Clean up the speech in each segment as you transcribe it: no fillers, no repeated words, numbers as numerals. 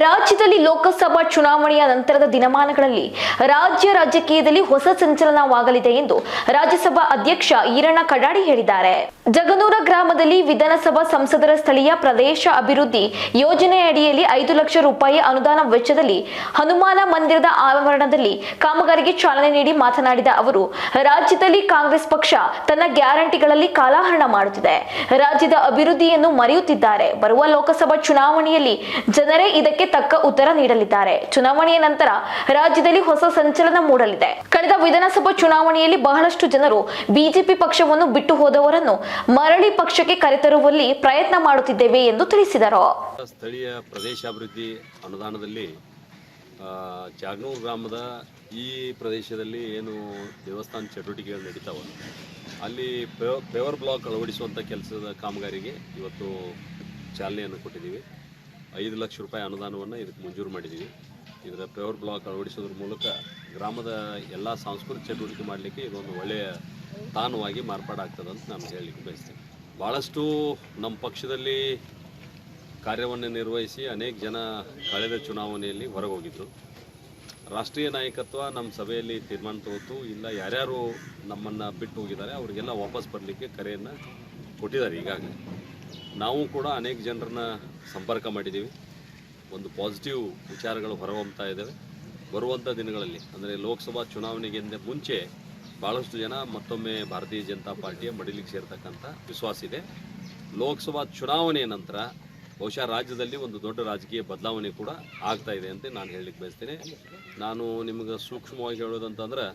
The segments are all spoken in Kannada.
ರಾಜ್ಯದಲ್ಲಿ ಲೋಕಸಭಾ ಚುನಾವಣೆಯ ನಂತರದ ದಿನಮಾನಗಳಲ್ಲಿ ರಾಜ್ಯ ರಾಜಕೀಯದಲ್ಲಿ ಹೊಸ ಸಂಚಲನವಾಗಲಿದೆ ಎಂದು ರಾಜ್ಯಸಭಾ ಅಧ್ಯಕ್ಷ ಈರಣ್ಣ ಕಡಾಡಿ ಹೇಳಿದ್ದಾರೆ. ಜಗನೂರ ಗ್ರಾಮದಲ್ಲಿ ವಿಧಾನಸಭಾ ಸಂಸದರ ಸ್ಥಳೀಯ ಪ್ರದೇಶ ಅಭಿವೃದ್ಧಿ ಯೋಜನೆಯಡಿಯಲ್ಲಿ 5 ಲಕ್ಷ ರೂಪಾಯಿ ಅನುದಾನ ವೆಚ್ಚದಲ್ಲಿ ಹನುಮಾನ ಮಂದಿರದ ಆವರಣದಲ್ಲಿ ಕಾಮಗಾರಿಗೆ ಚಾಲನೆ ನೀಡಿ ಮಾತನಾಡಿದ ಅವರು, ರಾಜ್ಯದಲ್ಲಿ ಕಾಂಗ್ರೆಸ್ ಪಕ್ಷ ತನ್ನ ಗ್ಯಾರಂಟಿಗಳಲ್ಲಿ ಕಾಲಹರಣ ಮಾಡುತ್ತಿದೆ, ರಾಜ್ಯದ ಅಭಿವೃದ್ಧಿಯನ್ನು ಮರೆಯುತ್ತಿದ್ದಾರೆ. ಬರುವ ಲೋಕಸಭಾ ಚುನಾವಣೆಯಲ್ಲಿ ಜನರೇ ಇದಕ್ಕೆ ತಕ್ಕ ಉತ್ತರ ನೀಡಲಿದ್ದಾರೆ. ಚುನಾವಣೆಯ ನಂತರ ರಾಜ್ಯದಲ್ಲಿ ಹೊಸ ಸಂಚಲನ ಮೂಡಲಿದೆ. ಕಳೆದ ವಿಧಾನಸಭಾ ಚುನಾವಣೆಯಲ್ಲಿ ಬಹಳಷ್ಟು ಜನರು ಬಿಜೆಪಿ ಪಕ್ಷವನ್ನು ಬಿಟ್ಟು ಹೋದವರನ್ನು ಮರಳಿ ಪಕ್ಷಕ್ಕೆ ಕರೆತರುವಲ್ಲಿ ಪ್ರಯತ್ನ ಮಾಡುತ್ತಿದ್ದೇವೆ ಎಂದು ತಿಳಿಸಿದರು. ಸ್ಥಳೀಯ ಪ್ರದೇಶಾಭಿವೃದ್ಧಿ ಅನುದಾನದಲ್ಲಿ ಜಾಗನೂರು ಗ್ರಾಮದ ಈ ಪ್ರದೇಶದಲ್ಲಿ ಏನು ದೇವಸ್ಥಾನ ಚಟುವಟಿಕೆಗಳು ನಡೀತಾವ, ಅಲ್ಲಿ ಪೇವರ್ ಬ್ಲಾಕ್ ಅಳವಡಿಸುವಂಥ ಕೆಲಸದ ಕಾಮಗಾರಿಗೆ ಇವತ್ತು ಚಾಲನೆಯನ್ನು ಕೊಟ್ಟಿದ್ದೀವಿ. 5 ಲಕ್ಷ ರೂಪಾಯಿ ಅನುದಾನವನ್ನು ಇದಕ್ಕೆ ಮಂಜೂರು ಮಾಡಿದ್ದೀವಿ. ಇದರ ಪೇವರ್ ಬ್ಲಾಕ್ ಅಳವಡಿಸೋದ್ರ ಮೂಲಕ ಗ್ರಾಮದ ಎಲ್ಲ ಸಾಂಸ್ಕೃತಿಕ ಚಟುವಟಿಕೆ ಮಾಡಲಿಕ್ಕೆ ಇದೊಂದು ಒಳ್ಳೆಯ ತಾಣವಾಗಿ ಮಾರ್ಪಾಡಾಗ್ತದೆ ಅಂತ ನಾನು ಹೇಳಲಿಕ್ಕೆ ಬಯಸ್ತೇನೆ. ಭಾಳಷ್ಟು ನಮ್ಮ ಪಕ್ಷದಲ್ಲಿ ಕಾರ್ಯವನ್ನು ನಿರ್ವಹಿಸಿ ಅನೇಕ ಜನ ಕಳೆದ ಚುನಾವಣೆಯಲ್ಲಿ ಹೊರಗೆ ಹೋಗಿದ್ದರು. ರಾಷ್ಟ್ರೀಯ ನಾಯಕತ್ವ ನಮ್ಮ ಸಭೆಯಲ್ಲಿ ತೀರ್ಮಾನ ತಗೋತು, ಇಲ್ಲ ಯಾರ್ಯಾರು ನಮ್ಮನ್ನು ಬಿಟ್ಟು ಹೋಗಿದ್ದಾರೆ ಅವರಿಗೆಲ್ಲ ವಾಪಸ್ ಬರಲಿಕ್ಕೆ ಕರೆಯನ್ನು ಕೊಟ್ಟಿದ್ದಾರೆ. ಈಗಾಗಲೇ ನಾವು ಕೂಡ ಅನೇಕ ಜನರನ್ನ ಸಂಪರ್ಕ ಮಾಡಿದ್ದೀವಿ. ಒಂದು ಪಾಸಿಟಿವ್ ವಿಚಾರಗಳು ಹೊರಹೊಮ್ತಾ ಇದ್ದಾವೆ. ಬರುವಂಥ ದಿನಗಳಲ್ಲಿ ಅಂದರೆ ಲೋಕಸಭಾ ಚುನಾವಣೆಗಿಂತ ಮುಂಚೆ ಭಾಳಷ್ಟು ಜನ ಮತ್ತೊಮ್ಮೆ ಭಾರತೀಯ ಜನತಾ ಪಾರ್ಟಿಯ ಮಡಿಲಿಗೆ ಸೇರ್ತಕ್ಕಂಥ ವಿಶ್ವಾಸ ಇದೆ. ಲೋಕಸಭಾ ಚುನಾವಣೆಯ ನಂತರ ಬಹುಶಃ ರಾಜ್ಯದಲ್ಲಿ ಒಂದು ದೊಡ್ಡ ರಾಜಕೀಯ ಬದಲಾವಣೆ ಕೂಡ ಆಗ್ತಾ ಇದೆ ಅಂತ ನಾನು ಹೇಳಲಿಕ್ಕೆ ಬಯಸ್ತೇನೆ. ನಾನು ನಿಮಗೆ ಸೂಕ್ಷ್ಮವಾಗಿ ಹೇಳೋದಂತಂದ್ರೆ,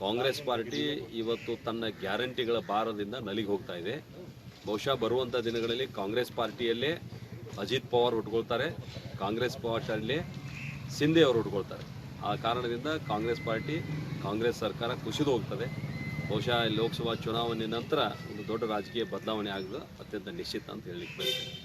ಕಾಂಗ್ರೆಸ್ ಪಾರ್ಟಿ ಇವತ್ತು ತನ್ನ ಗ್ಯಾರಂಟಿಗಳ ಭಾರದಿಂದ ನಲಿಗೆ ಹೋಗ್ತಾ ಇದೆ. ಬಹುಶಃ ಬರುವಂಥ ದಿನಗಳಲ್ಲಿ ಕಾಂಗ್ರೆಸ್ ಪಾರ್ಟಿಯಲ್ಲೇ ಅಜಿತ್ ಪವಾರ್ ಉಟ್ಕೊಳ್ತಾರೆ, ಕಾಂಗ್ರೆಸ್ ಪಾರ್ಟಿಯಲ್ಲೇ ಸಿಂಧೆ ಅವರು ಉಟ್ಕೊಳ್ತಾರೆ. ಆ ಕಾರಣದಿಂದ ಕಾಂಗ್ರೆಸ್ ಸರ್ಕಾರ ಕುಸಿದು ಹೋಗ್ತದೆ. ಬಹುಶಃ ಲೋಕಸಭಾ ಚುನಾವಣೆ ನಂತರ ಒಂದು ದೊಡ್ಡ ರಾಜಕೀಯ ಬದಲಾವಣೆ ಆಗೋದು ಅತ್ಯಂತ ನಿಶ್ಚಿತ ಅಂತ ಹೇಳಲಿಕ್ಕೆ ಬಯಸ್ತೇನೆ.